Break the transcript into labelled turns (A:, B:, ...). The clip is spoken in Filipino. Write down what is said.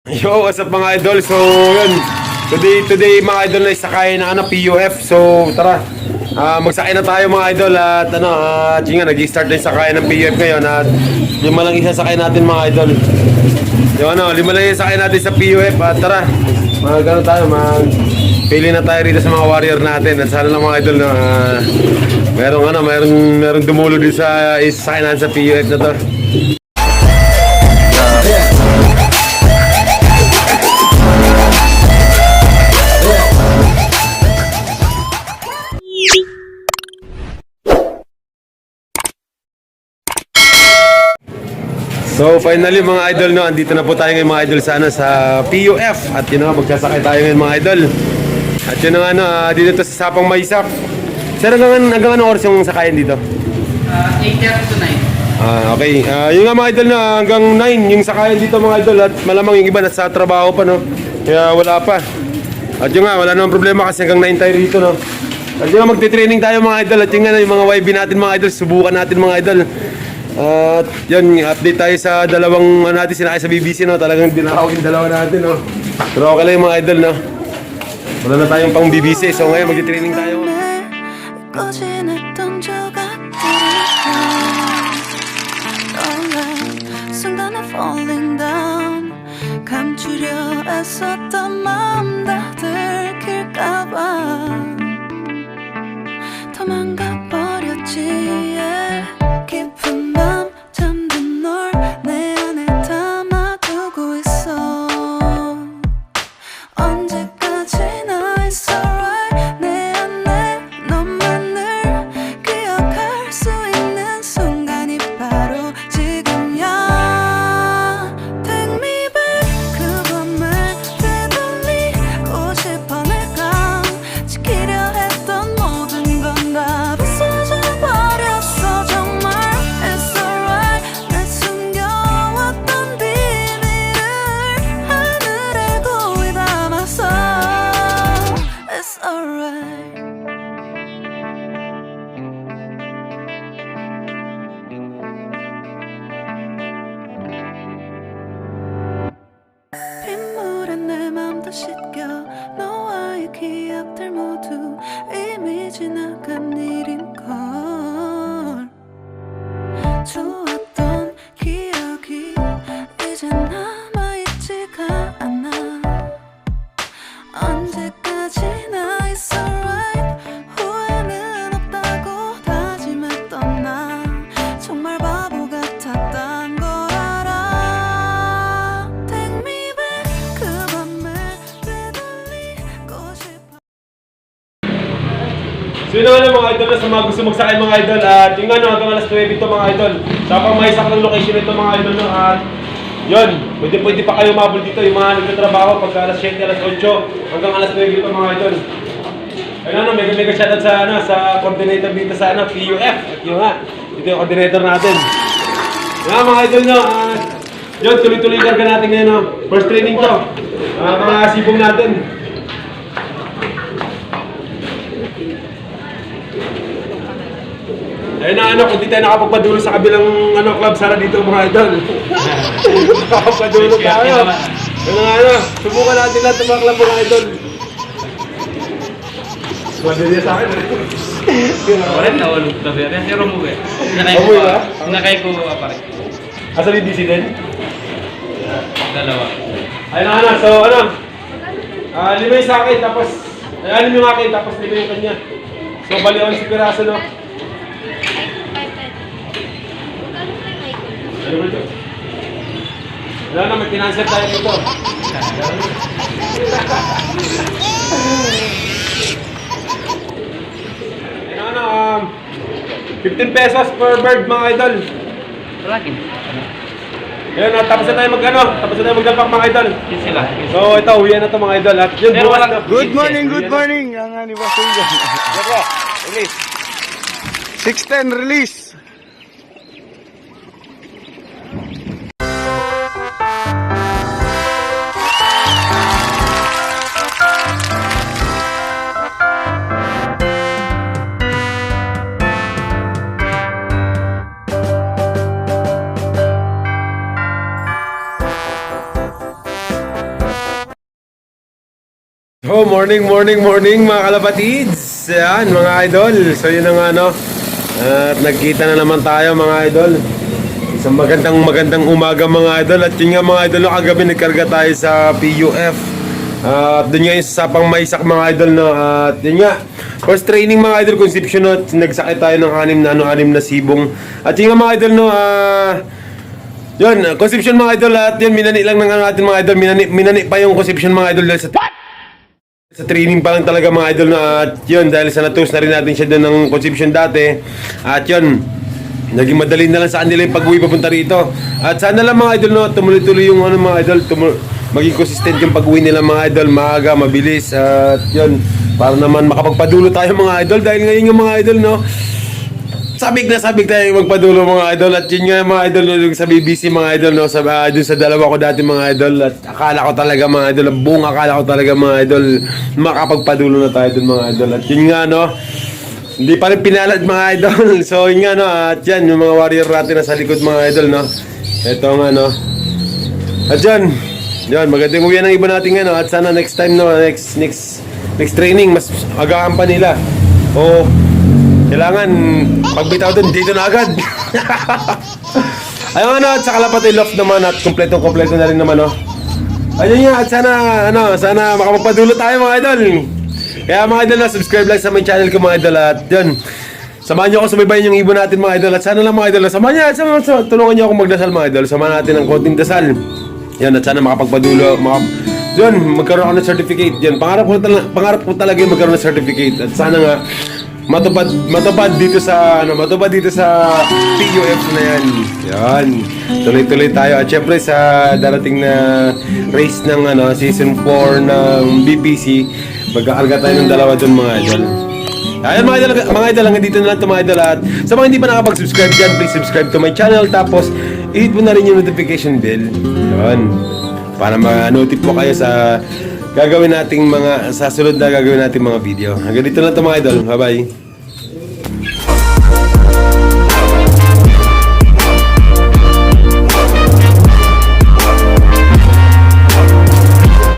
A: Yo, what's up mga idol? So, yun. Today mga idol na isakay na PUF. So, tara. Magsakay na tayo mga idol at sige nga, nag-start na yung sakay ng PUF ngayon at lima lang isasakay natin mga idol. Yung lima lang isasakay natin sa PUF at tara. Pili na tayo rito sa mga warrior natin at sana lang mga idol na merong dumulo din sa isasakay natin sa PUF na to. So finally mga idol, andito na po tayo ngayon mga idol sa PUF. At yun nga, magsasakay tayo ngayon mga idol. At yun nga dito sa Sapang Maysak. Sir, hanggang anong oras yung sakayan dito?
B: 8:30 to 9.
A: Okay, yun nga mga idol hanggang 9 yung sakayan dito mga idol. At malamang yung iba nasa trabaho pa kaya wala pa. At yun nga, wala namang problema kasi hanggang 9 tayo dito At yun nga, magti-training tayo mga idol. At yun nga, yung mga YB natin mga idol, subukan natin mga idol. At yun, update tayo sa dalawang natin sinakay sa BBC talagang dinakawin dalawa natin Pero okay lang yung mga idol wala na tayong pang BBC, so ngayon magti-training tayo.
C: Falling down 감추려 애썼던 마음 다 들킬까봐 도망가 버렸지 깊은 밤 잠든 널 내 안에 담아두고 있어 언제까지나 it's alright 내 안에 너만을 기억할 수 있는 순간이 바로 지금이야 Take me back 그 밤을 되돌리고 싶어 내가 지키려 했던 모든 건 다 부서져 버렸어 정말 It's alright 내 숨겨왔던 비밀을 하늘에 고이 담았어 It's alright 빗물에 내 맘도 씻겨 너와의 기억들 모두 이미 지나간 일인걸 좋았던 기억이 이제 남아있지가 않아 언제까지나 it's alright 후회는 없다고 다짐했던 나 정말 바보 같았단 걸 알아 Take me back 그 밤을 되돌리고 싶어
A: So yun naman mga idol sa mga gusto magsakay mga idol. At yung hanggang alas 9 ito mga idol. Sapang Maysak ng location ito mga idol At yun, pwede pa kayo mabul dito yung mga nagtatrabaho pagka alas 7, alas 8 hanggang alas 9 ito mga idol. Ayun mega shoutout sa coordinator dito sa PUF. At yun nga, ito yung coordinator natin. Yan mga idol yun, tuloy-tuloy karga natin ngayon First training to. Mga sibong natin. Ayun kung di tayo nakapagpadulo sa kabilang club, sana dito mga idol. Nakapagpadulo tayo. Subukan natin lahat ng mga club mga idol. Swado niya sa akin
B: Orang tahu tapi ada yang romo gue.
A: Romo ya?
B: Nakay ko apa rin?
A: Asa ni DC din?
B: Dalawa.
A: Ayun so lima yung sa akin, tapos anim yung akin, tapos lima yung kanya. So bali 11 piraso Ano ba ito? May financer tayo dito. Ayun 15 pesos per bird mga idol.
B: Lagi.
A: Ayun tapos na tayo magdampak mga idol.
B: Sila.
A: So ito, uwian na to mga idol. At yun,
B: Pero
A: bukas
B: walang-
A: na.
D: Good morning. Ang anniversary dyan.
A: Release.
D: 610 release.
A: Oh, morning mga kalapatids. Yan, mga idol. So yun na nga no. At nagkita na naman tayo mga idol. Isang magandang umaga mga idol. At yun nga mga idol, no, kagabi nagkarga tayo sa PUF. At doon nga yung sa Sapang Maysak mga idol no. At yun nga, first training mga idol, Conception no. Nagsakay tayo ng 6 na sibong. At yun nga mga idol no, yun, Conception mga idol. At yun, minani lang ng natin mga idol. Minani pa yung Conception mga idol dahil sa training pa lang talaga mga idol na. At yun, dahil sa na-toast na rin natin siya doon ng Conception dati. At yun, naging madali na lang sa kanila yung pag-uwi papunta rito. At sana lang mga idol no, tumuloy-tuloy yung ano mga idol, maging consistent yung pag-uwi nila mga idol, maaga, mabilis. At yun, para naman makapagpadulo tayo mga idol. Dahil ngayon yung mga idol no, sabik tayo magpadulo mga idol. At yun nga mga idol no, sa BBC mga idol no, dun sa dalawa ko dati mga idol. At akala ko talaga mga idol, buong akala ko talaga mga idol, makapagpadulo na tayo dun mga idol. At yun nga no, hindi pa rin pinalad mga idol. So yun nga no, at yan yung mga warrior natin na sa likod mga idol no. Ito nga no. At yan, magandang uwi ng iba natin nga no. At sana next time no, next training mas agahan pa nila. O kailangan pagbitaw dun dito na agad. Ayun ano, at sa Kalapati Loft naman at kompleto na rin naman no. Ayun nga, at sana makapagpadulo tayo mga idol. Kaya mga idol na subscribe lang sa my channel ko mga idol. At yun, samahan nyo ako sumaybayin yung ibon natin mga idol. At sana lang mga idol na tulungan nyo ako magdasal mga idol. Samahan natin ng konting dasal. Yan, at sana makapagpadulo. Yun, magkaroon ako ng certificate. Yan, pangarap ko talaga yung magkaroon ng certificate. At sana nga matupad dito sa PUF na yan. Yan. Tuloy-tuloy tayo. At syempre sa darating na race ng season 4 ng BPC, magkakarga tayo ng dalawa dun mga idol. Ayan mga idol, hanggang dito na lang ito mga idol. At sa mga hindi pa nakapag-subscribe dyan, please subscribe to my channel. Tapos, i-hit mo na rin yung notification bell. Yun. Para ma-notify po kayo sa sa sunod na gagawin nating mga video. Hanggang dito na ito mga idol. Bye-bye.